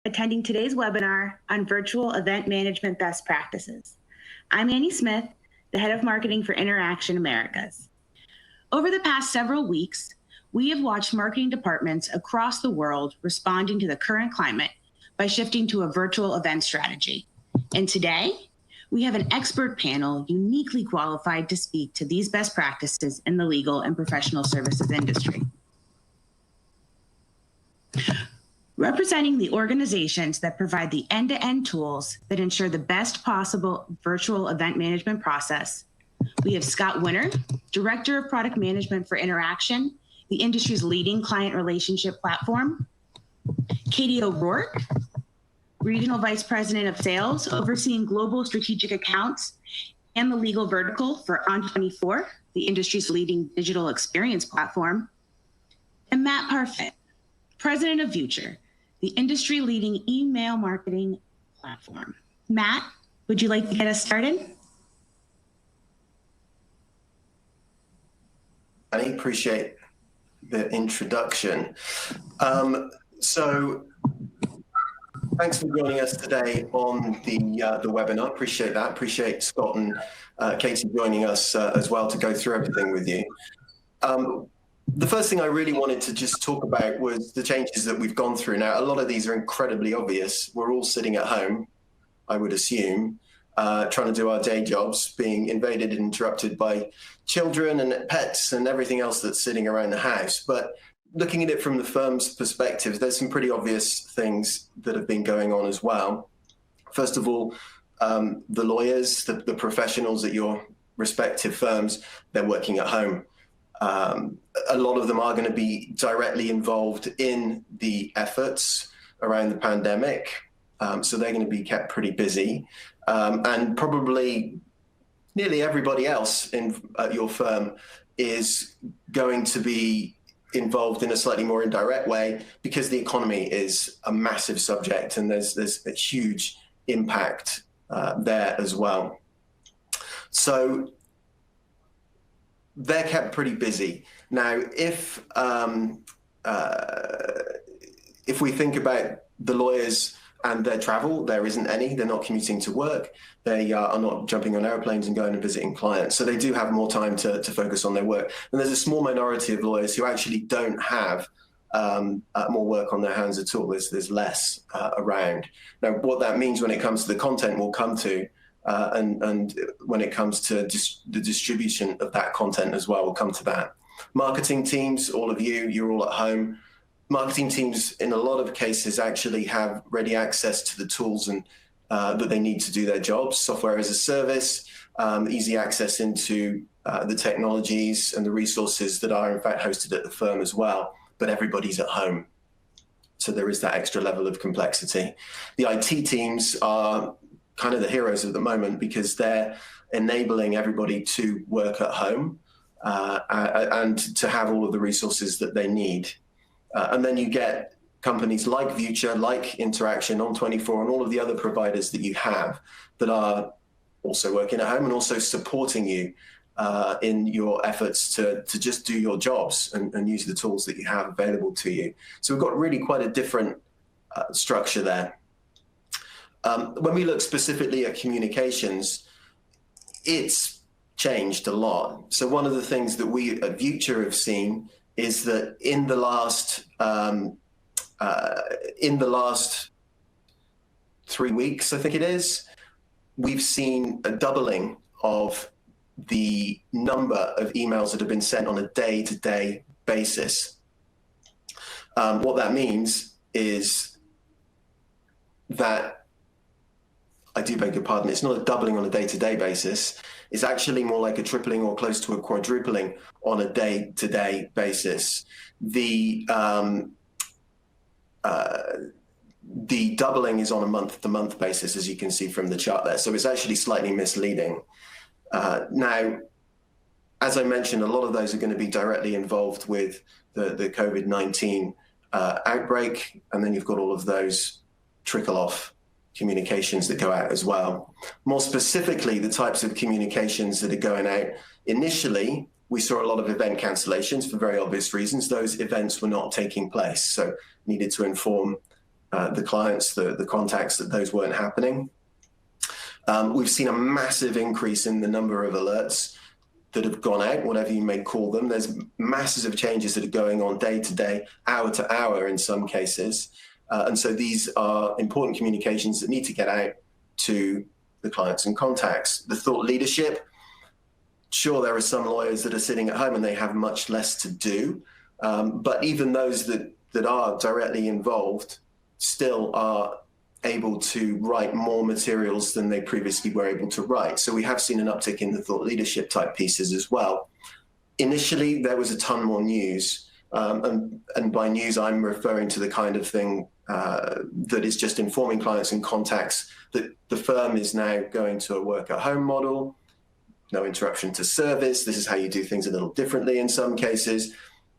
attending today's webinar on virtual event management best practices. I'm Annie Smith, the head of marketing for Interaction Americas. Over the past several weeks, we have watched marketing departments across the world responding to the current climate by shifting to a virtual event strategy. And today, we have an expert panel uniquely qualified to speak to these best practices in the legal and professional services industry. Representing the organizations that provide the end-to-end tools that ensure the best possible virtual event management process, we have Scott Winter, Director of Product Management for Interaction, the industry's leading client relationship platform, Katie O'Rourke, Regional Vice President of Sales, overseeing global strategic accounts and the legal vertical for On24, the industry's leading digital experience platform, and Matt Parfit, President of Vuture, the industry-leading email marketing platform. Matt, would you like to get us started? I appreciate the introduction. So thanks for joining us today on the webinar. Appreciate that. Appreciate Scott and Katie joining us as well to go through everything with you. The first thing I really wanted to just talk about was the changes that we've gone through. Now, a lot of these are incredibly obvious. We're all sitting at home, I would assume, trying to do our day jobs, being invaded and interrupted by children and pets and everything else that's sitting around the house. But looking at it from the firm's perspective, there's some pretty obvious things that have been going on as well. First of all, the lawyers, the professionals at your respective firms, they're working at home. A lot of them are going to be directly involved in the efforts around the pandemic. So they're going to be kept pretty busy. And probably nearly everybody else at your firm is going to be involved in a slightly more indirect way because the economy is a massive subject and there's a huge impact there as well. So they're kept pretty busy. Now, if we think about the lawyers and their travel, there isn't any. They're not commuting to work. They are not jumping on airplanes and going and visiting clients. So they do have more time to focus on their work. And there's a small minority of lawyers who actually don't have more work on their hands at all. There's less around. Now, what that means when it comes to the content we'll come to, and when it comes to the distribution of that content as well, we'll come to that. Marketing teams, all of you, you're all at home. Marketing teams, in a lot of cases, actually have ready access to the tools and that they need to do their jobs. Software as a service, easy access into the technologies and the resources that are in fact hosted at the firm as well. But everybody's at home. So there is that extra level of complexity. The IT teams are kind of the heroes at the moment because they're enabling everybody to work at home and to have all of the resources that they need. And then you get companies like Vuture, like Interaction, On24, and all of the other providers that you have that are also working at home and also supporting you in your efforts to just do your jobs and use the tools that you have available to you. So we've got really quite a different structure there. When we look specifically at communications, it's changed a lot. So one of the things that we at Vuture have seen is that in the last 3 weeks, I think it is, we've seen a doubling of the number of emails that have been sent on a day-to-day basis. What that means is that, I do beg your pardon, it's not a doubling on a day-to-day basis. It's actually more like a tripling or close to a quadrupling on a day-to-day basis. The doubling is on a month-to-month basis, as you can see from the chart there. So it's actually slightly misleading. Now, as I mentioned, a lot of those are going to be directly involved with the COVID-19 outbreak, and then you've got all of those trickle-off communications that go out as well. More specifically, the types of communications that are going out. Initially, we saw a lot of event cancellations for very obvious reasons. Those events were not taking place, so needed to inform the clients, the contacts, that those weren't happening. We've seen a massive increase in the number of alerts that have gone out, whatever you may call them. There's masses of changes that are going on day to day, hour to hour in some cases. And so these are important communications that need to get out to the clients and contacts. The thought leadership, sure, there are some lawyers that are sitting at home and they have much less to do. But even those that are directly involved still are able to write more materials than they previously were able to write. So we have seen an uptick in the thought leadership type pieces as well. Initially, there was a ton more news. And by news, I'm referring to the kind of thing that is just informing clients and contacts that the firm is now going to a work at home model, no interruption to service. This is how you do things a little differently in some cases.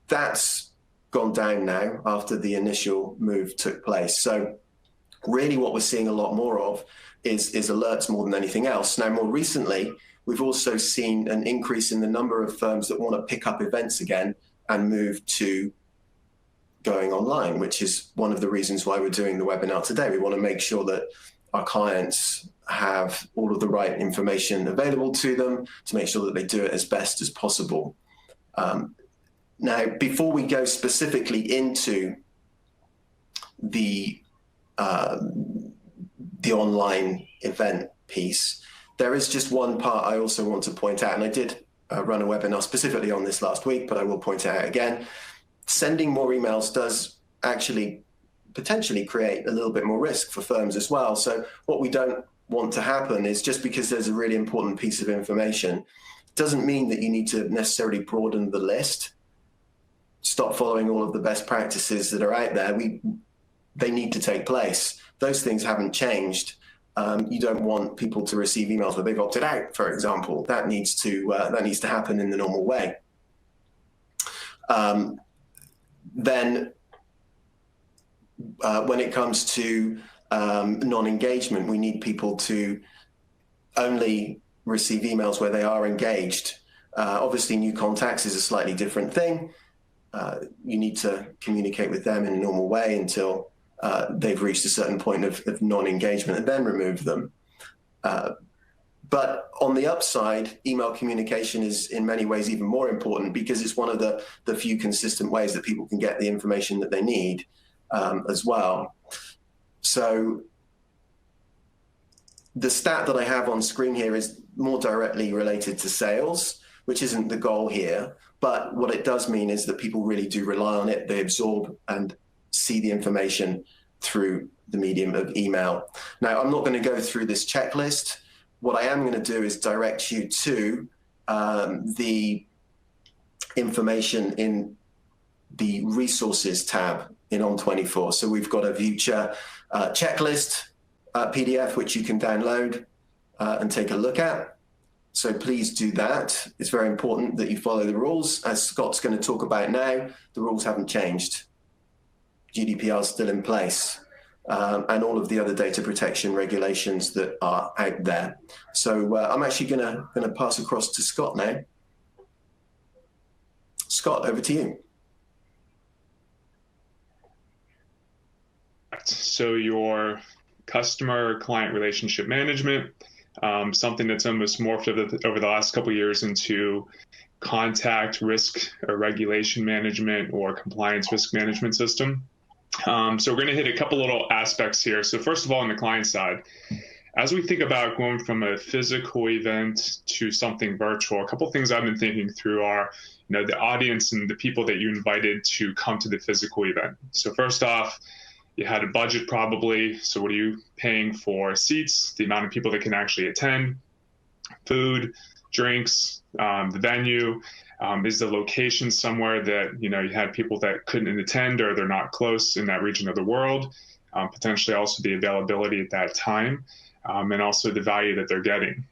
That's gone down now after the initial move took place. So really what we're seeing a lot more of is alerts more than anything else. Now, more recently, we've also seen an increase in the number of firms that want to pick up events again and move to going online, which is one of the reasons why we're doing the webinar today. We want to make sure that our clients have all of the right information available to them to make sure that they do it as best as possible. Now, before we go specifically into the online event piece, there is just one part I also want to point out, and I did run a webinar specifically on this last week, but I will point it out again. Sending more emails does actually potentially create a little bit more risk for firms as well. So what we don't want to happen is, just because there's a really important piece of information doesn't mean that you need to necessarily broaden the list. Stop following all of the best practices that are out there. They need to take place. Those things haven't changed. You don't want people to receive emails where they've opted out, for example. That needs to happen in the normal way. Then, when it comes to non-engagement, we need people to only receive emails where they are engaged. Obviously, new contacts is a slightly different thing. You need to communicate with them in a normal way until they've reached a certain point of non-engagement, and then remove them. But on the upside, email communication is in many ways even more important, because it's one of the few consistent ways that people can get the information that they need as well. So the stat that I have on screen here is more directly related to sales, which isn't the goal here. But what it does mean is that people really do rely on it. They absorb and see the information through the medium of email. Now, I'm not going to go through this checklist. What I am going to do is direct you to the information in the resources tab in On24. So we've got a Vuture checklist PDF, which you can download and take a look at. So please do that. It's very important that you follow the rules. As Scott's going to talk about now, the rules haven't changed. GDPR is still in place, and all of the other data protection regulations that are out there. So I'm actually going to pass across to Scott now. Scott, over to you. So your customer client relationship management, something that's almost morphed over the last couple of years into contact risk or regulation management or compliance risk management system. So we're going to hit a couple little aspects here. So first of all, on the client side, as we think about going from a physical event to something virtual, a couple of things I've been thinking through are, the audience and the people that you invited to come to the physical event. So first off, you had a budget probably. So what are you paying for? Seats, the amount of people that can actually attend, food, drinks, the venue. Is the location somewhere that, you had people that couldn't attend or they're not close in that region of the world? Potentially also the availability at that time, and also the value that they're getting.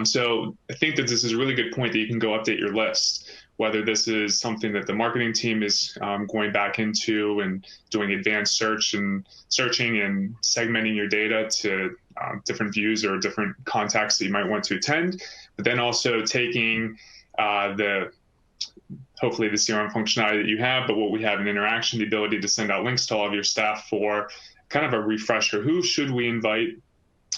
So I think that this is a really good point that you can go update your list, whether this is something that the marketing team is going back into and doing advanced searching and segmenting your data to different views or different contacts that you might want to attend, but then also taking the hopefully the CRM functionality that you have, but what we have in Interaction, the ability to send out links to all of your staff for kind of a refresher. Who should we invite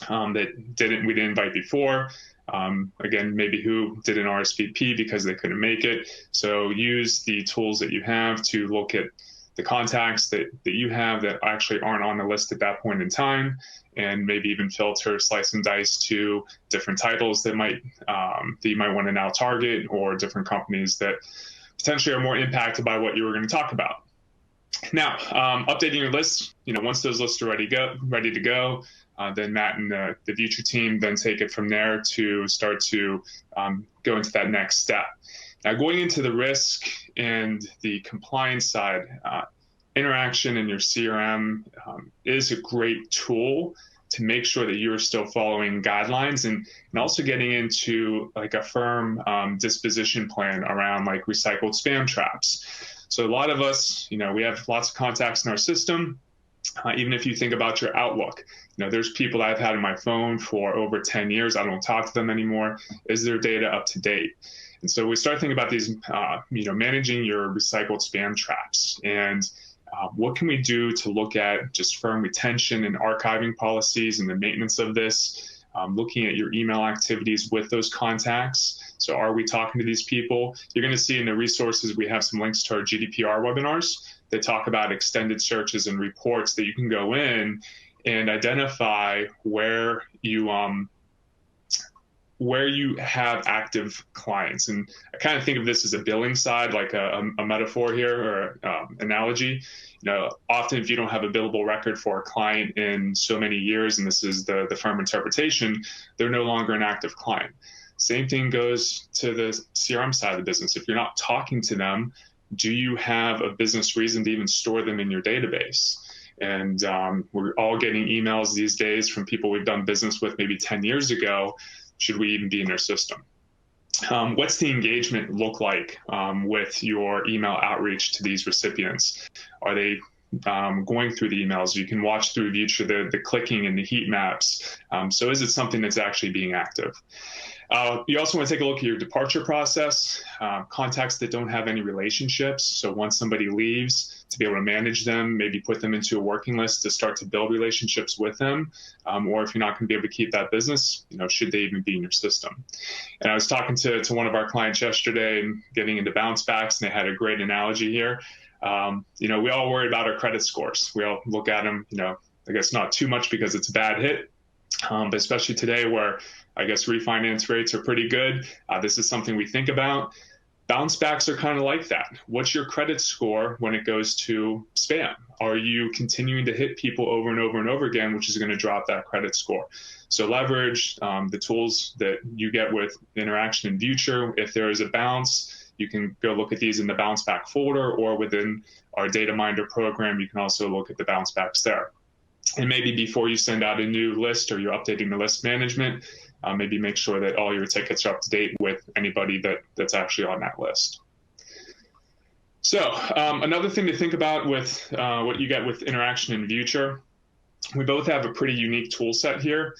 that we didn't invite before? Again, maybe who did an RSVP because they couldn't make it. So use the tools that you have to look at the contacts that you have that actually aren't on the list at that point in time, and maybe even filter, slice and dice to different titles that you might want to now target, or different companies that potentially are more impacted by what you were going to talk about. Now, updating your lists, once those lists are ready to go, then Matt and the Vuture team then take it from there to start to go into that next step. Now, going into the risk and the compliance side, Interaction in your CRM is a great tool to make sure that you're still following guidelines, and also getting into like a firm disposition plan around like recycled spam traps. So a lot of us, we have lots of contacts in our system. Even if you think about your Outlook, there's people I've had on my phone for over 10 years. I don't talk to them anymore. Is their data up to date? And so we start thinking about these, managing your recycled spam traps, and what can we do to look at just firm retention and archiving policies and the maintenance of this, looking at your email activities with those contacts. So are we talking to these people? You're going to see in the resources, we have some links to our GDPR webinars that talk about extended searches and reports that you can go in and identify where you have active clients. And I kind of think of this as a billing side, like a metaphor here, or analogy. Often if you don't have a billable record for a client in so many years, and this is the firm interpretation, they're no longer an active client. Same thing goes to the CRM side of the business. If you're not talking to them, do you have a business reason to even store them in your database? And we're all getting emails these days from people we've done business with maybe 10 years ago. Should we even be in their system? What's the engagement look like with your email outreach to these recipients? Are they going through the emails? You can watch through Vuture the clicking and the heat maps. So is it something that's actually being active? You also want to take a look at your departure process, contacts that don't have any relationships. So once somebody leaves, to be able to manage them, maybe put them into a working list to start to build relationships with them. Or if you're not going to be able to keep that business, should they even be in your system? And I was talking to one of our clients yesterday and getting into bounce backs, and they had a great analogy here. We all worry about our credit scores. We all look at them, I guess not too much because it's a bad hit, but especially today where I guess refinance rates are pretty good. This is something we think about. Bounce backs are kind of like that. What's your credit score when it goes to spam? Are you continuing to hit people over and over and over again, which is going to drop that credit score? So leverage the tools that you get with Interaction and Vuture. If there is a bounce, you can go look at these in the bounce back folder, or within our Dataminder program, you can also look at the bounce backs there. And maybe before you send out a new list, or you're updating the list management, maybe make sure that all your tickets are up to date with anybody that's actually on that list. So another thing to think about with what you get with Interaction and Vuture, we both have a pretty unique tool set here.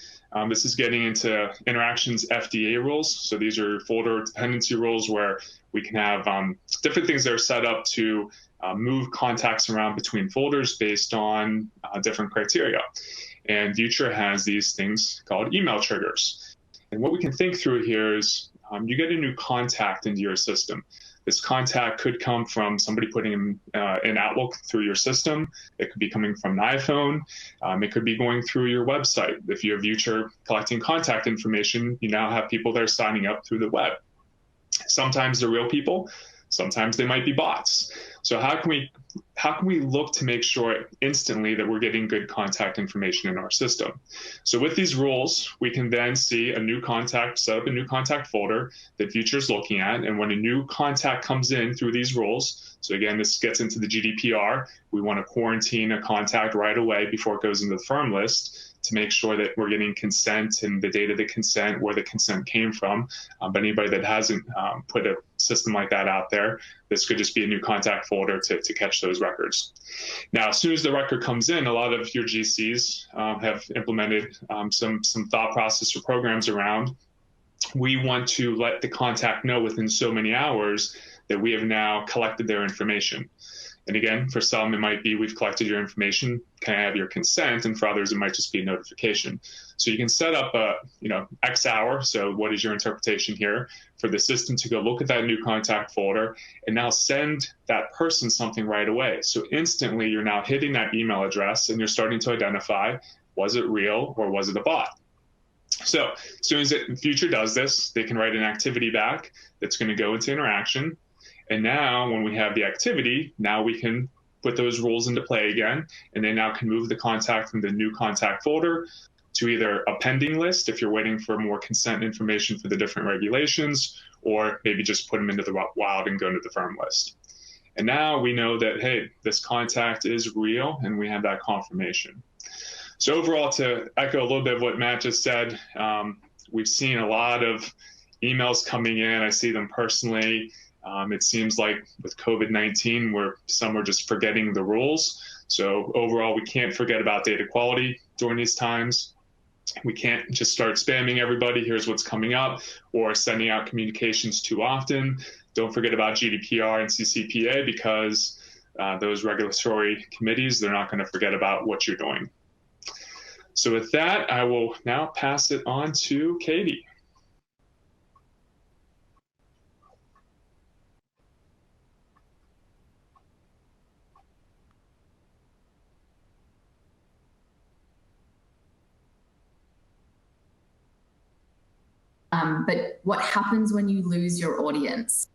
This is getting into Interaction's FDA rules. So these are folder dependency rules where we can have different things that are set up to move contacts around between folders based on different criteria. And Vuture has these things called email triggers. And what we can think through here is you get a new contact into your system. This contact could come from somebody putting in an Outlook through your system. It could be coming from an iPhone. It could be going through your website. If you have Vuture collecting contact information, you now have people that are signing up through the web. Sometimes they're real people. Sometimes they might be bots. So how can we look to make sure instantly that we're getting good contact information in our system? So with these rules, we can then see a new contact, set up a new contact folder that Vuture's looking at. And when a new contact comes in through these rules, so again, this gets into the GDPR, we want to quarantine a contact right away before it goes into the firm list to make sure that we're getting consent and the date of the consent, where the consent came from. But anybody that hasn't put a system like that out there, this could just be a new contact folder to catch those records. Now, as soon as the record comes in, a lot of your GCs have implemented some thought process or programs around. We want to let the contact know within so many hours that we have now collected their information. And again, for some, it might be we've collected your information, can I have your consent? And for others, it might just be a notification. So you can set up a, X hour. So what is your interpretation here for the system to go look at that new contact folder and now send that person something right away. So instantly you're now hitting that email address and you're starting to identify, was it real or was it a bot? So as soon as Future does this, they can write an activity back that's going to go into interaction. And now when we have the activity, now we can put those rules into play again, and they now can move the contact from the new contact folder to either a pending list if you're waiting for more consent information for the different regulations, or maybe just put them into the wild and go into the firm list. And now we know that, hey, this contact is real, and we have that confirmation. So overall, to echo a little bit of what Matt just said, we've seen a lot of emails coming in. I see them personally. It seems like with COVID-19, where some are just forgetting the rules. So overall, we can't forget about data quality during these times. We can't just start spamming everybody, here's what's coming up, or sending out communications too often. Don't forget about GDPR and CCPA, because those regulatory committees, they're not going to forget about what you're doing. So with that, I will now pass it on to Katie. But what happens when you lose your audience?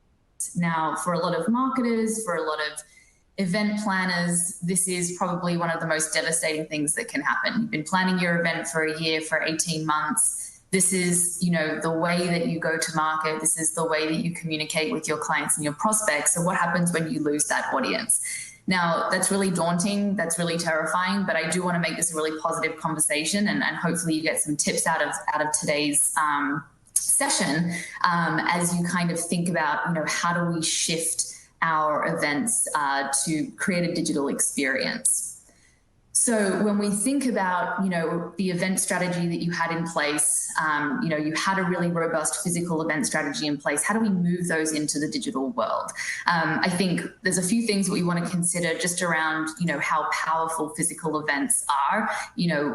Now, for a lot of marketers, for a lot of event planners, this is probably one of the most devastating things that can happen. You've been planning your event for a year, for 18 months. This is, the way that you go to market. This is the way that you communicate with your clients and your prospects. So what happens when you lose that audience? Now, that's really daunting, that's really terrifying, but I do want to make this a really positive conversation, and hopefully you get some tips out of today's session as you kind of think about, how do we shift our events to create a digital experience. So when we think about, the event strategy that you had in place, you had a really robust physical event strategy in place. How do we move those into the digital world? I think there's a few things that we want to consider just around, how powerful physical events are.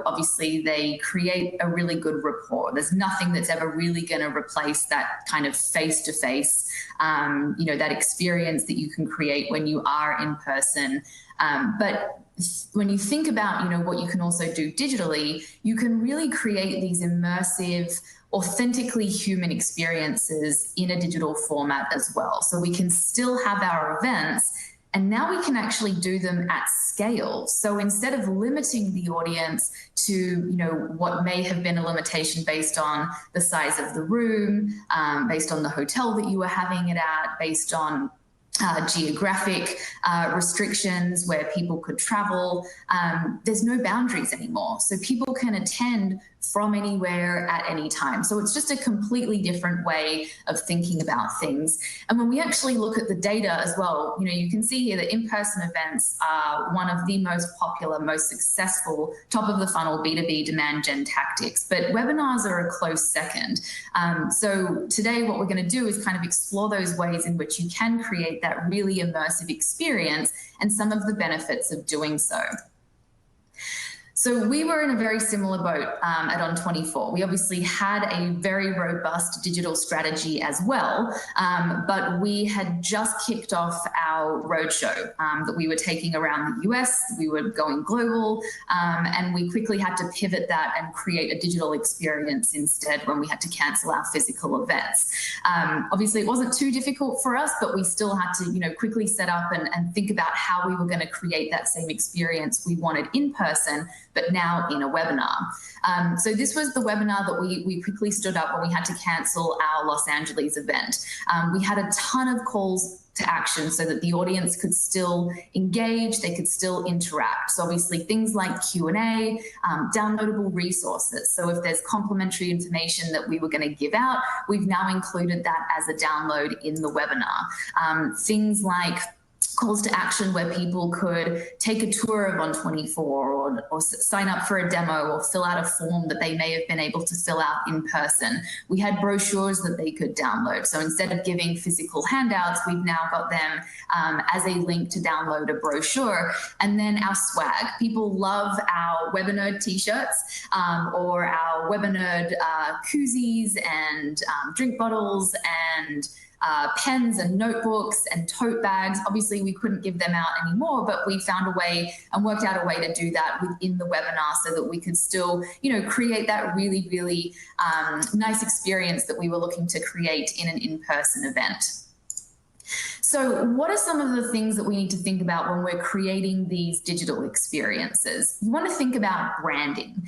Obviously they create a really good rapport. There's nothing that's ever really going to replace that kind of face-to-face, that experience that you can create when you are in person. But when you think about, what you can also do digitally, you can really create these immersive, authentically human experiences in a digital format as well. So we can still have our events, and now we can actually do them at scale. So instead of limiting the audience to, what may have been a limitation based on the size of the room, based on the hotel that you were having it at, based on geographic restrictions where people could travel, there's no boundaries anymore. So people can attend from anywhere at any time. So it's just a completely different way of thinking about things. And when we actually look at the data as well, you can see here that in-person events are one of the most popular, most successful, top of the funnel B2B demand gen tactics, but webinars are a close second. So today what we're going to do is kind of explore those ways in which you can create that really immersive experience and some of the benefits of doing so. So we were in a very similar boat at On24. We obviously had a very robust digital strategy as well, but we had just kicked off our roadshow that we were taking around the US. We were going global, and we quickly had to pivot that and create a digital experience instead when we had to cancel our physical events. Obviously, it wasn't too difficult for us, but we still had to, quickly set up and think about how we were going to create that same experience we wanted in person, but now in a webinar. So this was the webinar that we quickly stood up when we had to cancel our Los Angeles event. We had a ton of calls to action so that the audience could still engage, they could still interact. So obviously things like Q&A, downloadable resources. So if there's complimentary information that we were going to give out, we've now included that as a download in the webinar. Things like calls to action where people could take a tour of On24 or sign up for a demo or fill out a form that they may have been able to fill out in person. We had brochures that they could download. So instead of giving physical handouts, we've now got them as a link to download a brochure. And then our swag. People love our WebiNerd t-shirts or our WebiNerd koozies and drink bottles and pens and notebooks and tote bags. Obviously, we couldn't give them out anymore, but we found a way and worked out a way to do that within the webinar so that we could still, create that really, really nice experience that we were looking to create in an in-person event. So what are some of the things that we need to think about when we're creating these digital experiences? You want to think about branding.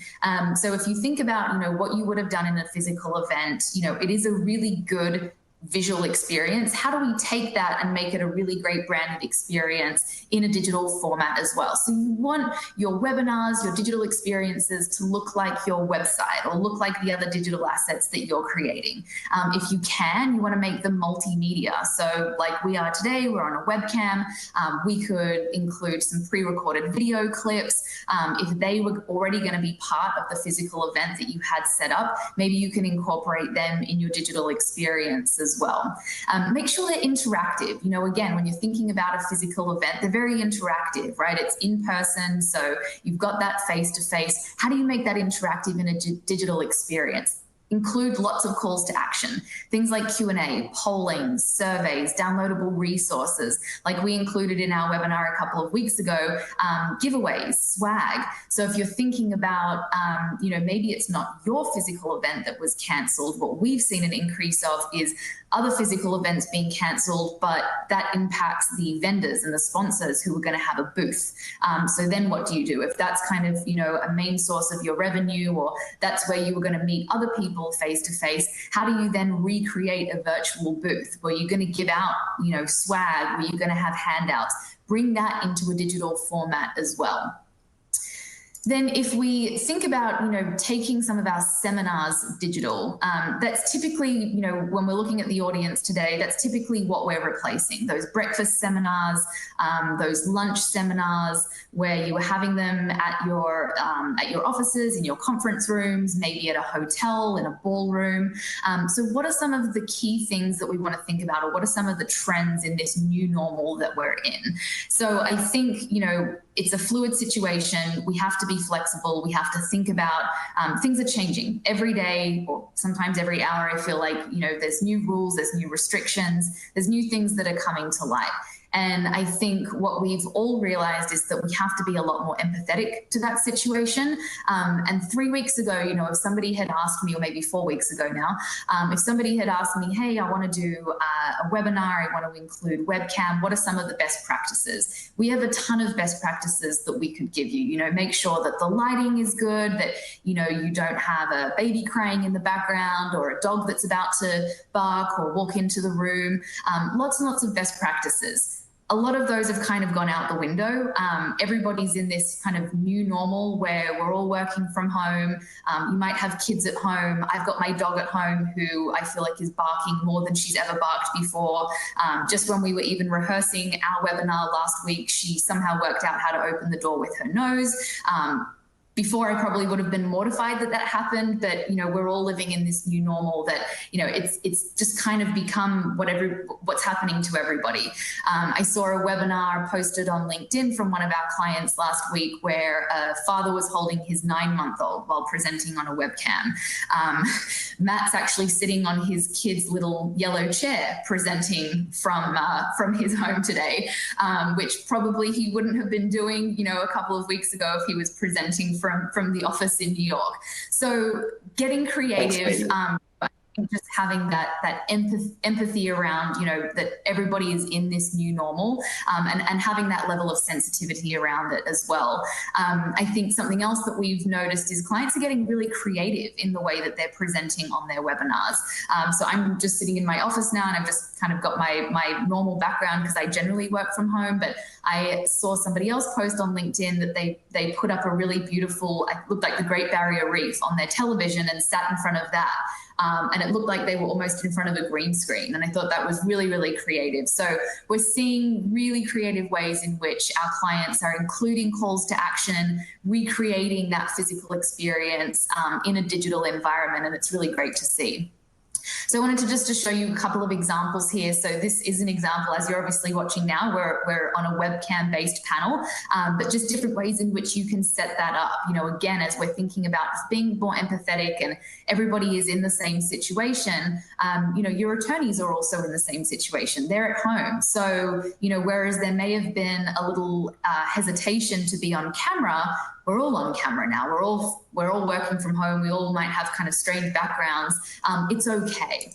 So if you think about, what you would have done in a physical event, it is a really good visual experience. How do we take that and make it a really great branded experience in a digital format as well? So you want your webinars, your digital experiences to look like your website or look like the other digital assets that you're creating. If you can, you want to make them multimedia. So like we are today, we're on a webcam. We could include some pre-recorded video clips. If they were already going to be part of the physical event that you had set up, maybe you can incorporate them in your digital experience as well. Make sure they're interactive. Again, when you're thinking about a physical event, they're very interactive, right? It's in person, so you've got that face-to-face. How do you make that interactive in a digital experience? Include lots of calls to action, things like Q&A, polling, surveys, downloadable resources, like we included in our webinar a couple of weeks ago, giveaways, swag. So if you're thinking about, maybe it's not your physical event that was cancelled, what we've seen an increase of is other physical events being cancelled, but that impacts the vendors and the sponsors who are going to have a booth. So then what do you do? If that's kind of, a main source of your revenue, or that's where you were going to meet other people face to face, how do you then recreate a virtual booth where you're going to give out, swag, where you're going to have handouts? Bring that into a digital format as well. Then if we think about, taking some of our seminars digital, that's typically, when we're looking at the audience today, that's typically what we're replacing. Those breakfast seminars, those lunch seminars, where you were having them at your offices, in your conference rooms, maybe at a hotel, in a ballroom. So what are some of the key things that we want to think about, or what are some of the trends in this new normal that we're in? So I think, it's a fluid situation. We have to be flexible. We have to think about things are changing every day, or sometimes every hour. I feel like, there's new rules, there's new restrictions, there's new things that are coming to light. And I think what we've all realized is that we have to be a lot more empathetic to that situation. And 3 weeks ago, if somebody had asked me, or maybe 4 weeks ago now, if somebody had asked me, hey, I want to do a webinar, I want to include webcam, what are some of the best practices? We have a ton of best practices that we could give you. Make sure that the lighting is good, that, you don't have a baby crying in the background or a dog that's about to bark or walk into the room. Lots and lots of best practices. A lot of those have kind of gone out the window. Everybody's in this kind of new normal where we're all working from home. You might have kids at home. I've got my dog at home who I feel like is barking more than she's ever barked before. Just when we were even rehearsing our webinar last week, she somehow worked out how to open the door with her nose. Before, I probably would have been mortified that that happened, but we're all living in this new normal that it's just kind of become what's happening to everybody. I saw a webinar posted on LinkedIn from one of our clients last week where a father was holding his 9-month-old while presenting on a webcam. Matt's actually sitting on his kid's little yellow chair presenting from his home today, which probably he wouldn't have been doing a couple of weeks ago if he was presenting from the office in New York. So getting creative, just having that empathy around, that everybody is in this new normal, and having that level of sensitivity around it as well. I think something else that we've noticed is clients are getting really creative in the way that they're presenting on their webinars. So I'm just sitting in my office now, and I've just kind of got my normal background because I generally work from home, but I saw somebody else post on LinkedIn that they put up a really beautiful, it looked like the Great Barrier Reef on their television and sat in front of that. and it looked like they were almost in front of a green screen. And I thought that was really, really creative. So we're seeing really creative ways in which our clients are including calls to action, recreating that physical experience in a digital environment, and it's really great to see. So I wanted to show you a couple of examples here. So this is an example, as you're obviously watching now, we're on a webcam-based panel, but just different ways in which you can set that up. You know, again, as we're thinking about being more empathetic and everybody is in the same situation, you know, your attorneys are also in the same situation. They're at home. So, you know, whereas there may have been a little hesitation to be on camera, we're all on camera now. We're all working from home. We all might have kind of strange backgrounds. It's okay.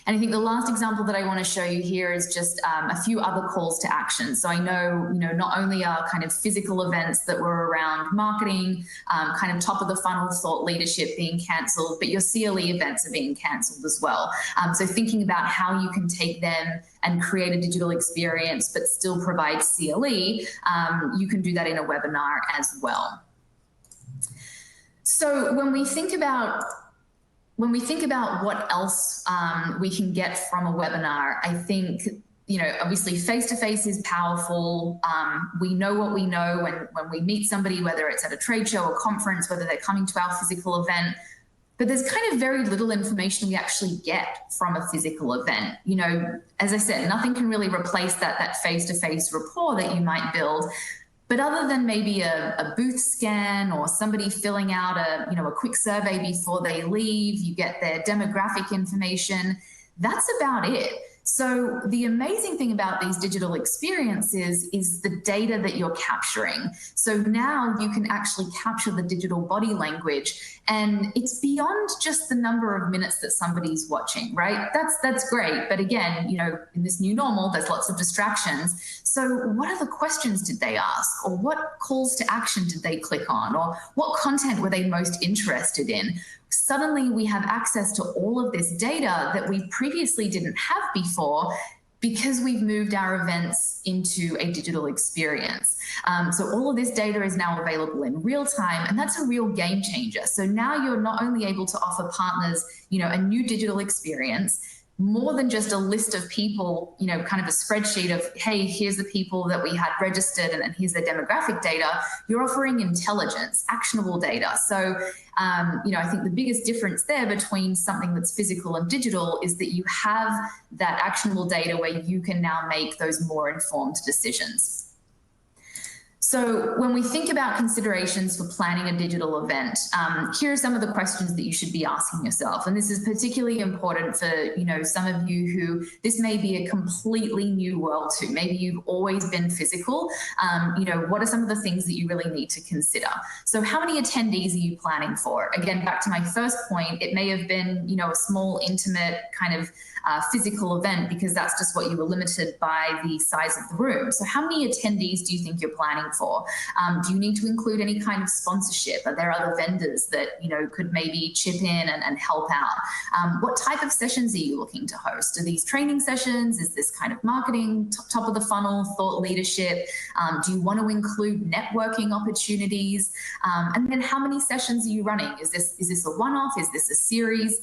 And I think the last example that I want to show you here is just a few other calls to action. So I know, you know, not only are kind of physical events that were around marketing, kind of top of the funnel thought leadership being cancelled, but your CLE events are being cancelled as well. So thinking about how you can take them and create a digital experience, but still provide CLE, you can do that in a webinar as well. So when we think about what else we can get from a webinar, I think, you know, obviously face-to-face is powerful. We know what we know when we meet somebody, whether it's at a trade show or conference, whether they're coming to our physical event, but there's kind of very little information we actually get from a physical event. You know, as I said, nothing can really replace that face-to-face rapport that you might build. But other than maybe a booth scan or somebody filling out a quick survey before they leave, you get their demographic information, that's about it. So the amazing thing about these digital experiences is the data that you're capturing. So now you can actually capture the digital body language, and it's beyond just the number of minutes that somebody's watching, right? That's great. But again, you know, in this new normal, there's lots of distractions. So what other questions did they ask? Or what calls to action did they click on? Or what content were they most interested in? Suddenly we have access to all of this data that we previously didn't have before, because we've moved our events into a digital experience. So all of this data is now available in real time, and that's a real game changer. So now you're not only able to offer partners, you know, a new digital experience, more than just a list of people, you know, kind of a spreadsheet of, hey, here's the people that we had registered and here's their demographic data. You're offering intelligence, actionable data. So, you know, I think the biggest difference there between something that's physical and digital is that you have that actionable data where you can now make those more informed decisions. So when we think about considerations for planning a digital event, here are some of the questions that you should be asking yourself. And this is particularly important for, you know, some of you who this may be a completely new world to. Maybe you've always been physical. You know, what are some of the things that you really need to consider? So how many attendees are you planning for? Again, back to my first point, it may have been, you know, a small, intimate kind of physical event because that's just what you were limited by the size of the room. So how many attendees do you think you're planning for? Do you need to include any kind of sponsorship? Are there other vendors that, you know, could maybe chip in and help out? What type of sessions are you looking to host? Are these training sessions? Is this kind of marketing, top of the funnel, thought leadership? Do you want to include networking opportunities? And then how many sessions are you running? Is this a one-off? Is this a series?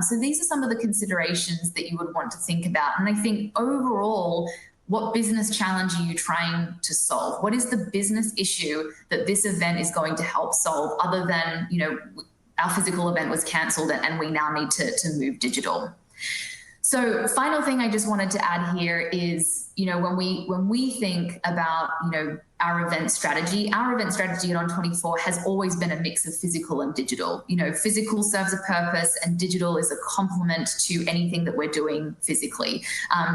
So these are some of the considerations that you would want to think about. And I think overall, what business challenge are you trying to solve? What is the business issue that this event is going to help solve, other than, you know, our physical event was cancelled and we now need to move digital? So final thing I just wanted to add here is, you know, when we think about, you know, our event strategy at On24 has always been a mix of physical and digital. You know, physical serves a purpose and digital is a complement to anything that we're doing physically.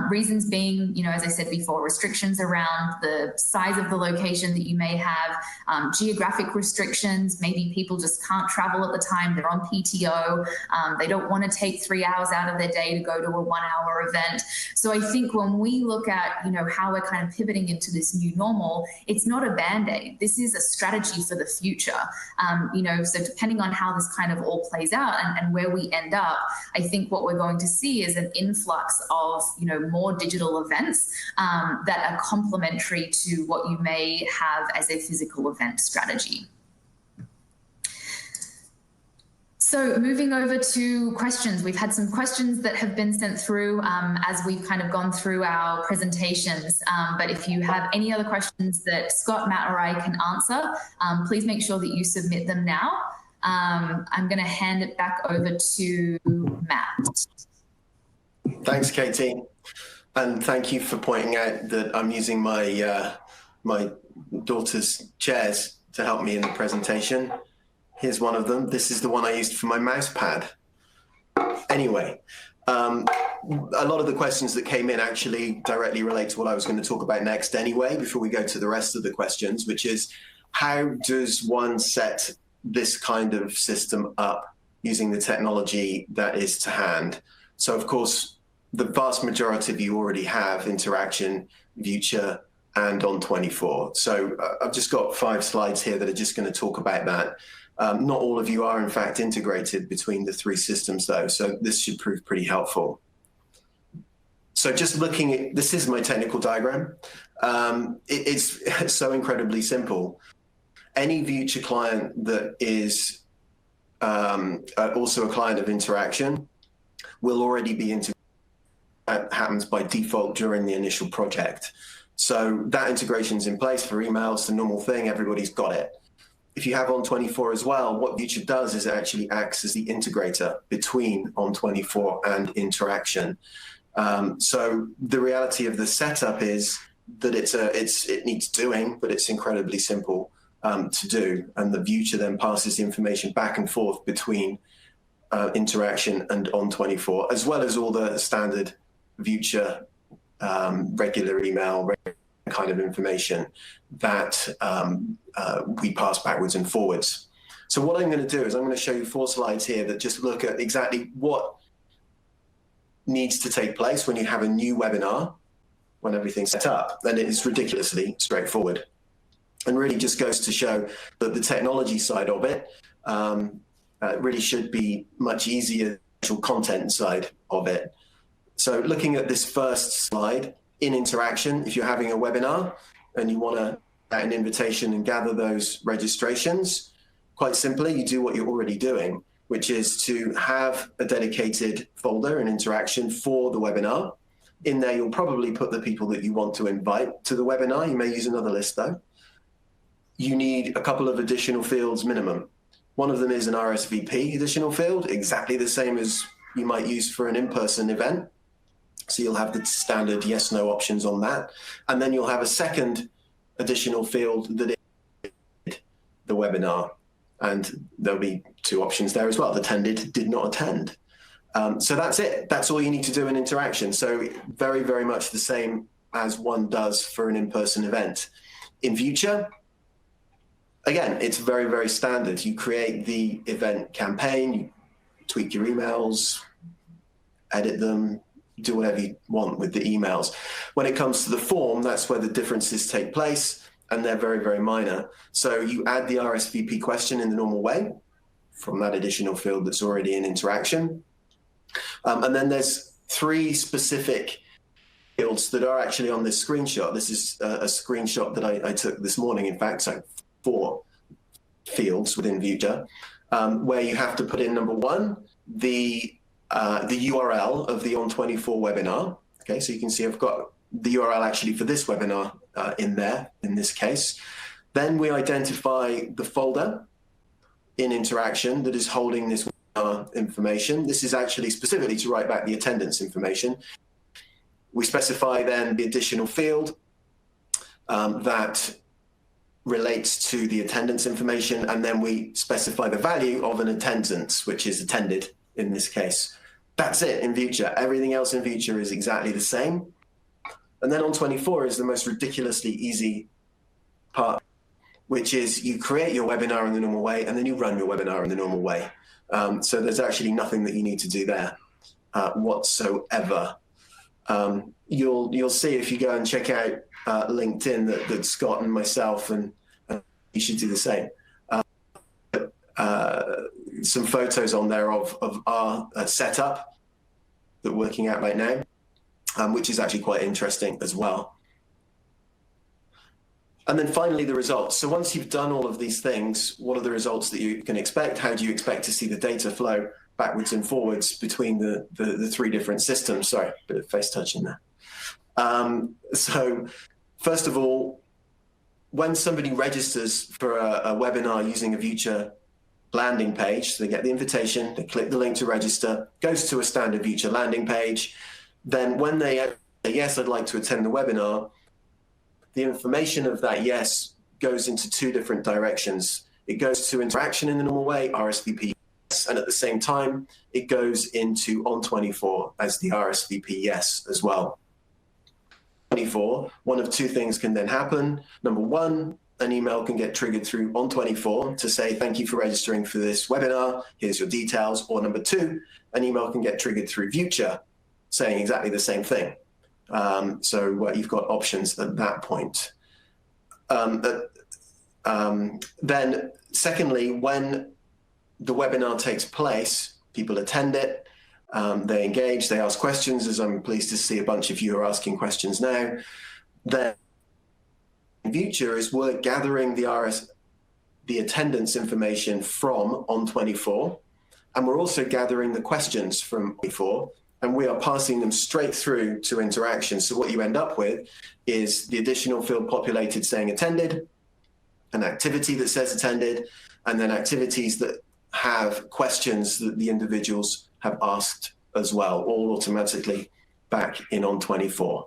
Reasons being, you know, as I said before, restrictions around the size of the location that you may have, geographic restrictions, maybe people just can't travel at the time, they're on PTO, they don't want to take 3 hours out of their day to go to a 1 hour event. So I think when we look at, you know, how we're kind of pivoting into this new normal, it's not a band-aid. This is a strategy for the future. You know, so depending on how this kind of all plays out and where we end up, I think what we're going to see is an influx of, you know, more digital events that are complementary to what you may have as a physical event strategy. So moving over to questions, we've had some questions that have been sent through as we've kind of gone through our presentations. But if you have any other questions that Scott, Matt, or I can answer, please make sure that you submit them now. I'm going to hand it back over to Matt. Thanks, Katie. And thank you for pointing out that I'm using my my daughter's chairs to help me in the presentation. Here's one of them. This is the one I used for my mouse pad. Anyway, a lot of the questions that came in actually directly relate to what I was going to talk about next anyway, before we go to the rest of the questions, which is how does one set this kind of system up using the technology that is to hand? So, of course, the vast majority of you already have Interaction, Vuture, and On24. So I've just got 5 slides here that are just going to talk about that. Not all of you are, in fact, integrated between the 3 systems, though, so this should prove pretty helpful. So just looking at, this is my technical diagram. It's so incredibly simple. Any Vuture client that is also a client of Interaction will already be integrated. That happens by default during the initial project. So that integration is in place for emails, the normal thing, everybody's got it. If you have On24 as well, what Vuture does is it actually acts as the integrator between On24 and Interaction. So the reality of the setup is that it needs doing, but it's incredibly simple to do. And the Vuture then passes the information back and forth between Interaction and On24, as well as all the standard Vuture regular email kind of information that we pass backwards and forwards. So what I'm going to do is I'm going to show you 4 slides here that just look at exactly what needs to take place when you have a new webinar, when everything's set up. And it is ridiculously straightforward and really just goes to show that the technology side of it really should be much easier than the actual content side of it. So looking at this first slide, in Interaction, if you're having a webinar and you want to get an invitation and gather those registrations, quite simply, you do what you're already doing, which is to have a dedicated folder in Interaction for the webinar. In there, you'll probably put the people that you want to invite to the webinar. You may use another list, though. You need a couple of additional fields minimum. One of them is an RSVP additional field, exactly the same as you might use for an in-person event. So you'll have the standard yes, no options on that. And then you'll have a second additional field that is the webinar. And there'll be 2 options there as well. Attended, did not attend. So that's it. That's all you need to do in Interaction. So very, very much the same as one does for an in-person event. In Vuture, again, it's very, very standard. You create the event campaign, you tweak your emails, edit them, do whatever you want with the emails. When it comes to the form, that's where the differences take place, and they're very, very minor. So you add the RSVP question in the normal way from that additional field that's already in Interaction. And then there's 3 specific fields that are actually on this screenshot. This is a screenshot that I took this morning, in fact, so 4 fields within Vuture, where you have to put in, number 1, the URL of the On24 webinar. Okay, so you can see I've got the URL actually for this webinar in there, in this case. Then we identify the folder in Interaction that is holding this webinar information. This is actually specifically to write back the attendance information. We specify then the additional field that relates to the attendance information, and then we specify the value of an attendance, which is attended in this case. That's it in Vuture. Everything else in Vuture is exactly the same. And then On24 is the most ridiculously easy part, which is you create your webinar in the normal way, and then you run your webinar in the normal way. So there's actually nothing that you need to do there whatsoever. You'll see if you go and check out LinkedIn that Scott and myself, and you should do the same. Some photos on there of our setup that we're working out right now, which is actually quite interesting as well. And then finally, the results. So once you've done all of these things, what are the results that you can expect? How do you expect to see the data flow backwards and forwards between the three different systems? Sorry, a bit of face touching there. So first of all, when somebody registers for a webinar using a Vuture landing page, so they get the invitation, they click the link to register, goes to a standard Vuture landing page. Then when they say, yes, I'd like to attend the webinar, the information of that yes goes into two different directions. It goes to interaction in the normal way, RSVP yes, and at the same time, it goes into On24 as the RSVP yes as well. 24, one of two things can then happen. Number one, an email can get triggered through On24 to say, thank you for registering for this webinar, here's your details. Or number two, an email can get triggered through Vuture saying exactly the same thing. So you've got options at that point. Then secondly, when the webinar takes place, people attend it, they engage, they ask questions, as I'm pleased to see a bunch of you are asking questions now. Then Vuture is we're gathering the attendance information from On24, and we're also gathering the questions from On24, and we are passing them straight through to interaction. So what you end up with is the additional field populated saying attended, an activity that says attended, and then activities that have questions that the individuals have asked as well, all automatically back in On24.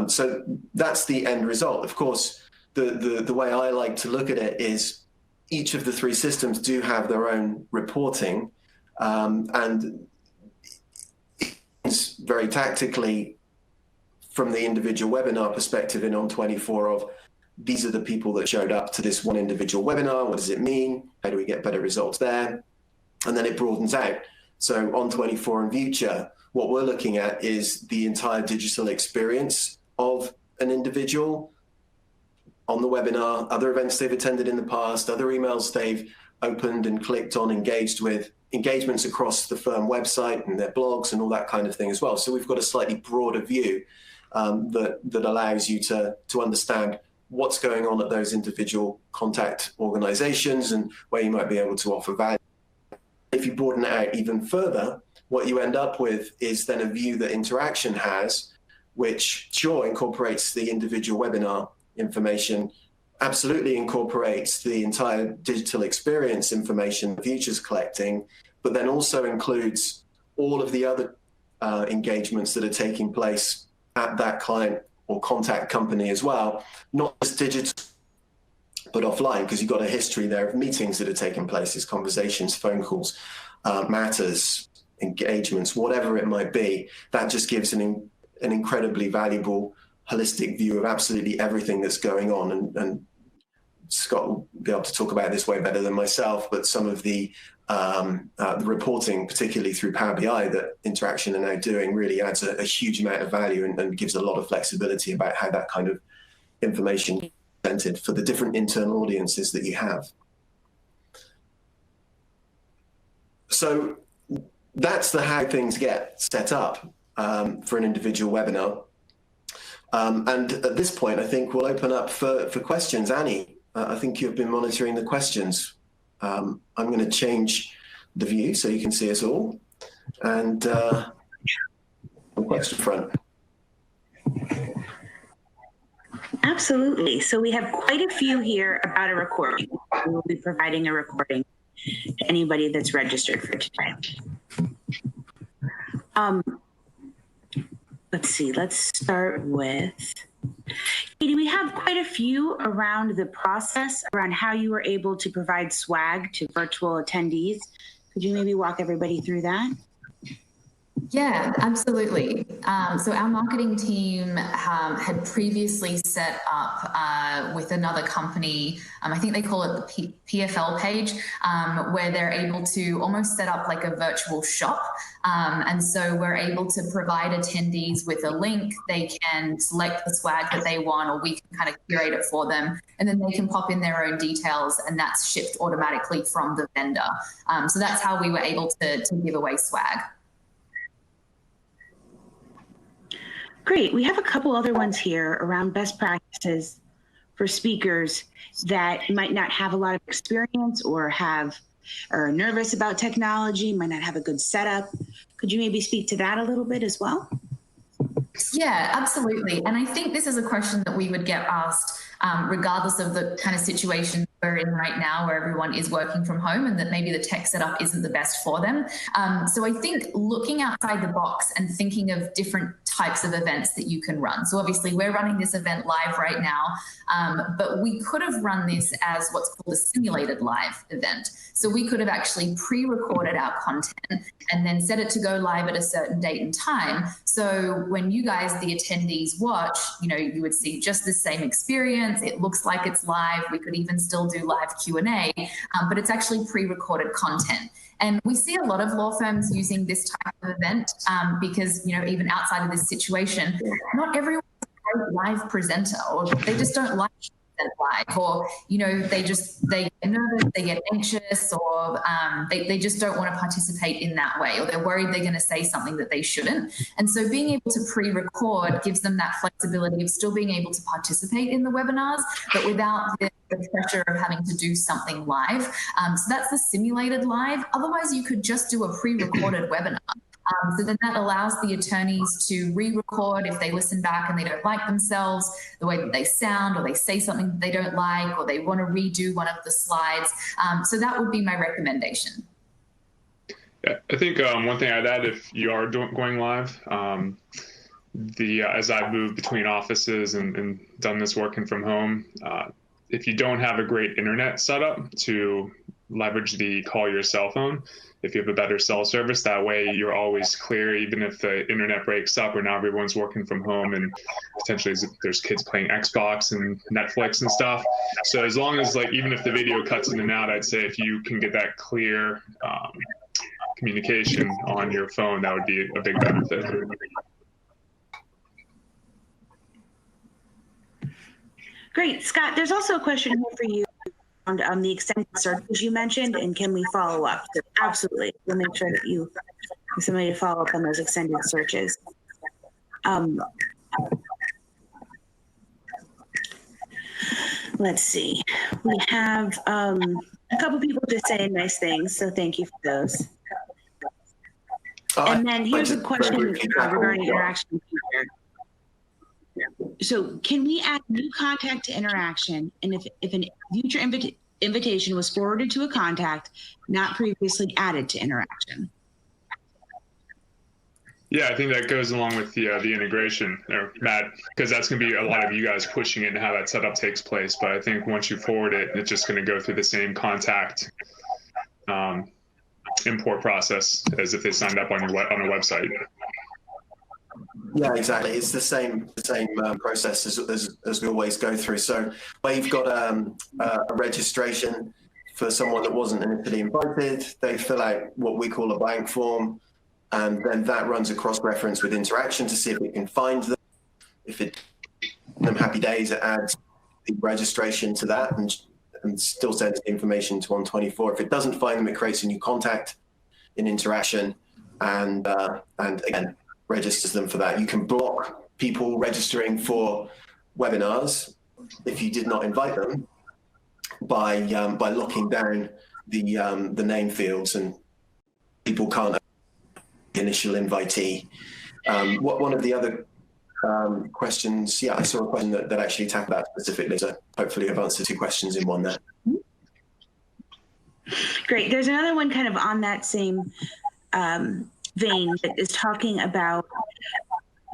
So that's the end result. Of course, the way I like to look at it is each of the three systems do have their own reporting, and it's very tactically from the individual webinar perspective in On24 of these are the people that showed up to this one individual webinar. What does it mean? How do we get better results there? And then it broadens out. So On24 and Vuture, what we're looking at is the entire digital experience of an individual on the webinar, other events they've attended in the past, other emails they've opened and clicked on, engaged with, engagements across the firm website and their blogs and all that kind of thing as well. So we've got a slightly broader view that allows you to understand what's going on at those individual contact organizations and where you might be able to offer value. If you broaden it out even further, what you end up with is then a view that Interaction has, which sure incorporates the individual webinar information, absolutely incorporates the entire digital experience information Vuture's collecting, but then also includes all of the other engagements that are taking place at that client or contact company as well, not just digital, but offline, because you've got a history there of meetings that are taking place, conversations, phone calls, matters, engagements, whatever it might be. That just gives an incredibly valuable holistic view of absolutely everything that's going on. And Scott will be able to talk about this way better than myself, but some of the reporting, particularly through Power BI, that Interaction are now doing really adds a huge amount of value and gives a lot of flexibility about how that kind of information is presented for the different internal audiences that you have. So that's how things get set up for an individual webinar. And at this point, I think we'll open up for questions. Annie, I think you've been monitoring the questions. I'm going to change the view so you can see us all. And question front. Absolutely. So we have quite a few here about a recording. We will be providing a recording to anybody that's registered for today. Let's see, let's start with, Katie, we have quite a few around the process, around how you were able to provide swag to virtual attendees. Could you maybe walk everybody through that? Yeah, absolutely. So our marketing team had previously set up with another company, I think they call it the PFL page, where they're able to almost set up like a virtual shop. And so we're able to provide attendees with a link. They can select the swag that they want, or we can kind of curate it for them. And then they can pop in their own details, and that's shipped automatically from the vendor. So that's how we were able to give away swag. Great. We have a couple other ones here around best practices for speakers that might not have a lot of experience or are nervous about technology, might not have a good setup? Could you maybe speak to that a little bit as well? Yeah, absolutely. And I think this is a question that we would get asked regardless of the kind of situation we're in right now, where everyone is working from home and that maybe the tech setup isn't the best for them. So I think looking outside the box and thinking of different types of events that you can run. So obviously we're running this event live right now, but we could have run this as what's called a simulated live event. So we could have actually pre-recorded our content and then set it to go live at a certain date and time. So when you guys, the attendees, watch, you would see just the same experience. It looks like it's live. We could even still do live Q&A, but it's actually pre-recorded content. And we see a lot of law firms using this type of event because, even outside of this situation, not everyone's a live presenter, or they just don't like live, or they get nervous, they get anxious, or they just don't want to participate in that way, or they're worried they're going to say something that they shouldn't. And so being able to pre-record gives them that flexibility of still being able to participate in the webinars, but without the pressure of having to do something live. So that's the simulated live. Otherwise, you could just do a pre-recorded webinar. So then that allows the attorneys to re-record if they listen back and they don't like themselves, the way that they sound, or they say something that they don't like, or they want to redo one of the slides. So that would be my recommendation. Yeah, I think one thing I'd add, if you are going live, as I've moved between offices and done this working from home, if you don't have a great internet setup, to leverage the call your cell phone. If you have a better cell service, that way you're always clear, even if the internet breaks up or now everyone's working from home and potentially there's kids playing Xbox and Netflix and stuff. So as long as, even if the video cuts in and out, I'd say if you can get that clear communication on your phone, that would be a big benefit. Great. Scott, there's also a question here for you on the extended searches you mentioned, and can we follow up? So absolutely. We'll make sure that you have somebody to follow up on those extended searches. Let's see. We have a couple people just saying nice things, so thank you for those. And then here's a question regarding interaction. So can we add new contact to interaction? And if a future invitation was forwarded to a contact not previously added to interaction? Yeah, I think that goes along with the integration, Matt, because that's going to be a lot of you guys pushing it and how that setup takes place. But I think once you forward it, it's just going to go through the same contact import process as if they signed up on a website. Yeah, exactly. It's the same process as we always go through. So where you've got a registration for someone that wasn't initially invited, they fill out what we call a blank form, and then that runs a cross-reference with interaction to see if it can find them. If it them happy days, it adds the registration to that and still sends the information to 124. If it doesn't find them, it creates a new contact in interaction, and again, registers them for that. You can block people registering for webinars if you did not invite them by locking down the name fields, and people can't the initial invitee. One of the other questions, I saw a question that actually tackled that specifically, so hopefully I've answered 2 questions in one there. Great. There's another one kind of on that same vein that is talking about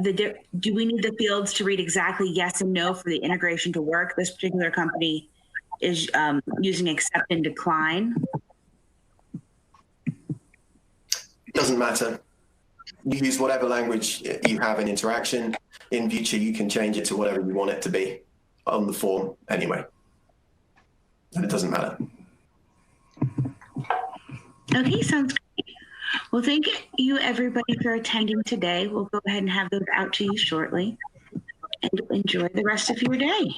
do we need the fields to read exactly yes and no for the integration to work? This particular company is using accept and decline. It doesn't matter. You use whatever language you have in interaction. In future, you can change it to whatever you want it to be on the form anyway. And it doesn't matter. Okay, sounds great. Well, thank you everybody for attending today. We'll go ahead and have those out to you shortly. And enjoy the rest of your day.